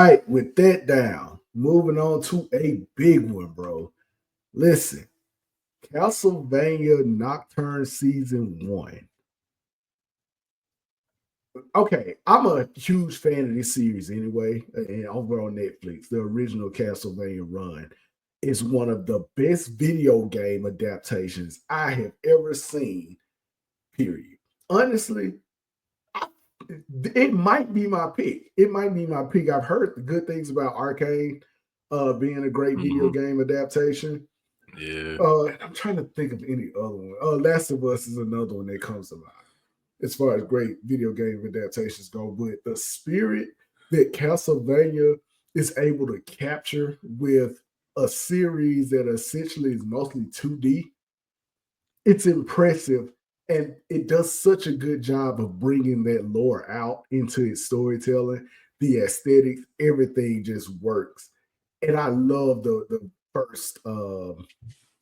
right, with that down, moving on to a big one, bro. Listen, Castlevania Nocturne Season 1. Okay, I'm a huge fan of this series anyway, and over on Netflix, the original Castlevania run is one of the best video game adaptations I have ever seen, period. Honestly, I, it might be my pick. It might be my pick. I've heard the good things about Arcane being a great video Mm-hmm. game adaptation. Yeah. I'm trying to think of any other one. Last of Us is another one that comes to mind as far as great video game adaptations go. But the spirit that Castlevania is able to capture with a series that essentially is mostly 2D, it's impressive. And it does such a good job of bringing that lore out into its storytelling, the aesthetics, everything just works. And I love the first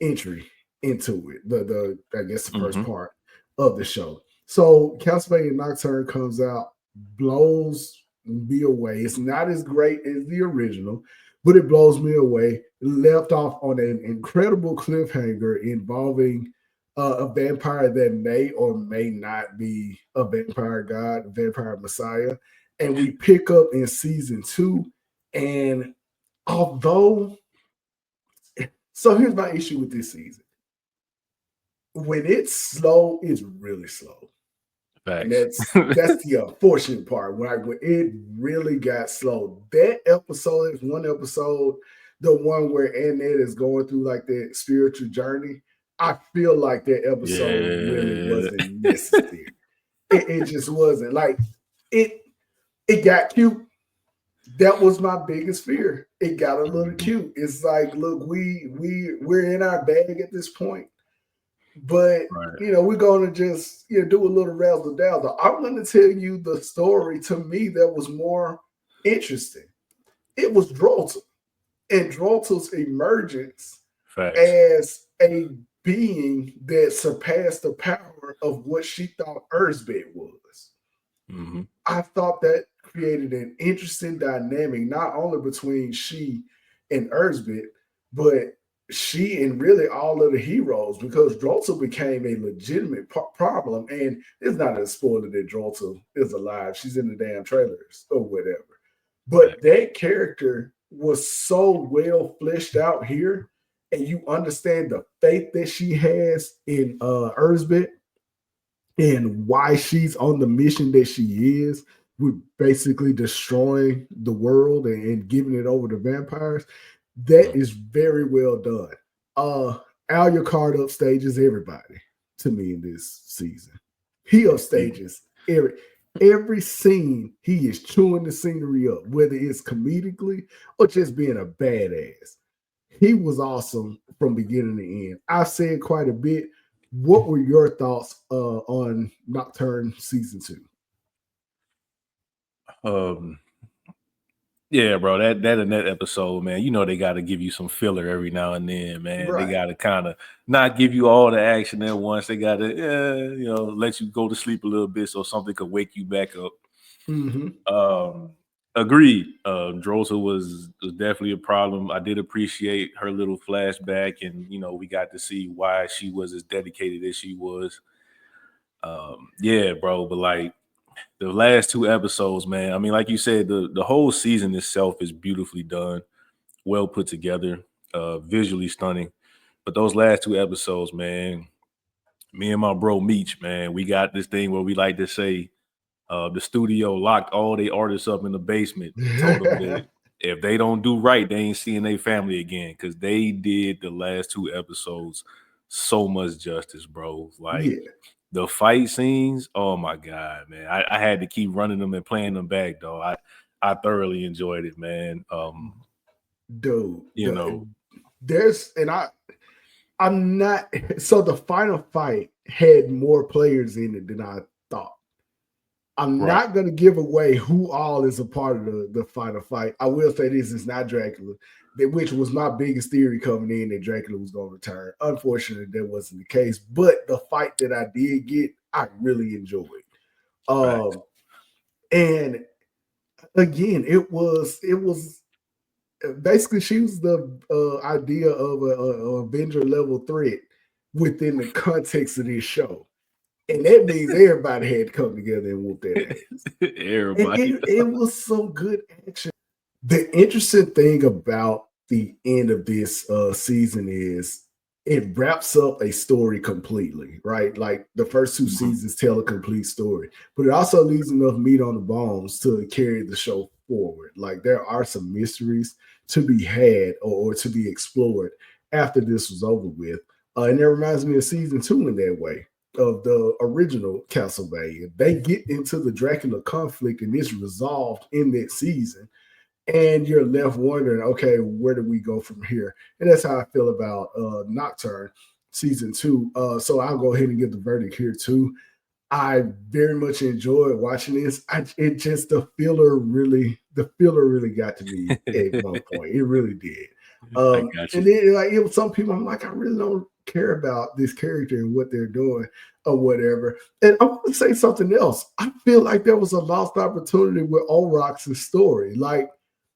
entry into it. I guess the first Mm-hmm. part of the show. So Castlevania Nocturne comes out, blows me away. It's not as great as the original, but it blows me away. Left off on an incredible cliffhanger involving a vampire that may or may not be a vampire god, a vampire messiah. And we pick up in season 2. And although, so here's my issue with this season. When it's slow, it's really slow. And Facts. that's the unfortunate part. When it really got slow. That episode is one episode, the one where Annette is going through like that spiritual journey. I feel like that episode really Yeah. wasn't necessary. It just wasn't. Like it it got cute. That was my biggest fear. It got a little Mhm. cute. It's like, look, we're in our bag at this point. But Right. we're gonna just do a little razzle dazzle. I'm gonna tell you the story to me that was more interesting. It was Drolta and Drolta's emergence Facts. as a being that surpassed the power of what she thought Erzbet was. Mm-hmm. I thought that created an interesting dynamic, not only between she and Erzbet, but she and really all of the heroes, because Drolta became a legitimate problem. And it's not a spoiler that Drolta is alive. She's in the damn trailers or whatever. But Facts. that character was so well fleshed out here, and you understand the faith that she has in Erzbet and why she's on the mission that she is, with basically destroying the world and giving it over to vampires. That Mm. is very well done. Alucard upstages everybody to me in this season. He upstages every scene. He is chewing the scenery up, whether it's comedically or just being a badass. He was awesome from beginning to end. I've said quite a bit. What were your thoughts on Nocturne season 2? Um, yeah, bro, that in that episode, man, they got to give you some filler every now and then, man. They Right. got to kind of not give you all the action at once. They got to, let you go to sleep a little bit so something could wake you back up. Mm-hmm. Um, Agreed. Drosa was definitely a problem. I did appreciate her little flashback, and we got to see why she was as dedicated as she was. Yeah, bro. But like the last two episodes, man. I mean, like you said, the whole season itself is beautifully done, well put together, visually stunning. But those last two episodes, man, me and my bro Meech, man, we got this thing where we like to say the studio locked all their artists up in the basement and told them that if they don't do right, they ain't seeing their family again, because they did the last two episodes so much justice, bro. Like Yeah, the fight scenes, oh my god, man. I had to keep running them and playing them back, though. I thoroughly enjoyed it, man. dude. You know, There's and I'm not. So the final fight had more players in it than I thought. I'm right. not going to give away who all is a part of the final fight. I will say this: it's not Dracula, which was my biggest theory coming in, that Dracula was going to return. Unfortunately, that wasn't the case. But the fight that I did get, I really enjoyed. Facts. Um, and again, it was basically she was the idea of a Avenger level threat within the context of this show. And that means everybody had to come together and whoop that ass. And Everybody. it was some good action. The interesting thing about the end of this season is it wraps up a story completely, right? Like the first two seasons tell a complete story, but it also leaves enough meat on the bones to carry the show forward. Like there are some mysteries to be had or to be explored after this was over with. And that reminds me of season two in that way of the original Castlevania. They get into the Dracula conflict and it's resolved in that season, and you're left wondering, okay, where do we go from here? And that's how I feel about Nocturne season two. So I'll go ahead and give the verdict here too. I very much enjoyed watching this. The filler really got to me at one point. It really did. I got And you. then like it was some people, I'm like, I really don't care about this character and what they're doing or whatever. And I want to say something else. I feel like there was a lost opportunity with Orox's story. Like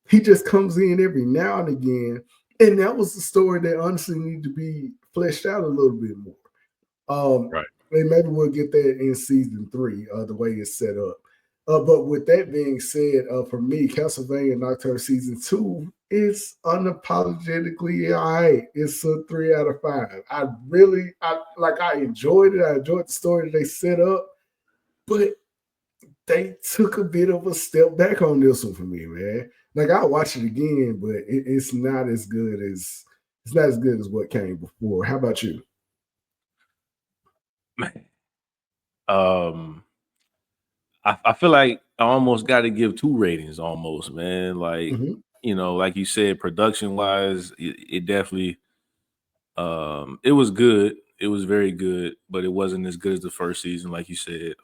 he just comes in every now and again, and that was the story that honestly needed to be fleshed out a little bit more. Right. And maybe we'll get that in season three, the way it's set up. But with that being said, for me, Castlevania Nocturne season two is unapologetically all right. It's a 3 out of 5. I enjoyed it. I enjoyed the story that they set up, but they took a bit of a step back on this one for me, man. Like I'll watch it again, but it's not as good as what came before. How about you? Man. I feel like I almost got to give 2 ratings almost, man. Like, Mhm. like you said, production wise, it definitely it was good. It was very good, but it wasn't as good as the first season, like you said.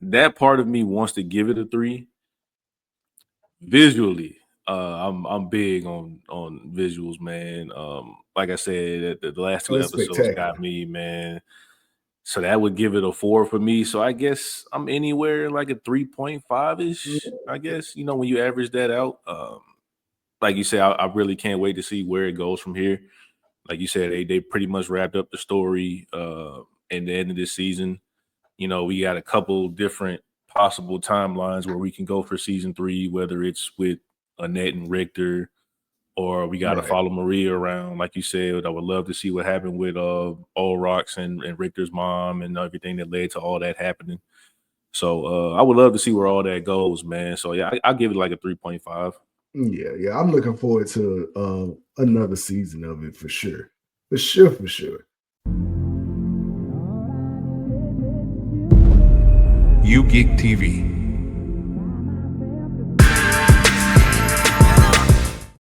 That part of me wants to give it a 3. Visually, I'm big on visuals, man. Like I said, the last Oh, 2 it's episodes got spectacular. me, man. So that would give it a 4 for me. So I guess I'm anywhere like a 3.5 ish. I guess when you average that out, like you said, I really can't wait to see where it goes from here. Like you said, they pretty much wrapped up the story in the end of this season. We got a couple different possible timelines where we can go for season 3, whether it's with Annette and Richter, or we got to Right. follow Maria around. Like you said, I would love to see what happened with Olrox and Richter's mom and everything that led to all that happening. So I would love to see where all that goes, man. So yeah, I'll give it like a 3.5. Yeah. I'm looking forward to another season of it for sure. For sure, for sure. U-GeekTV.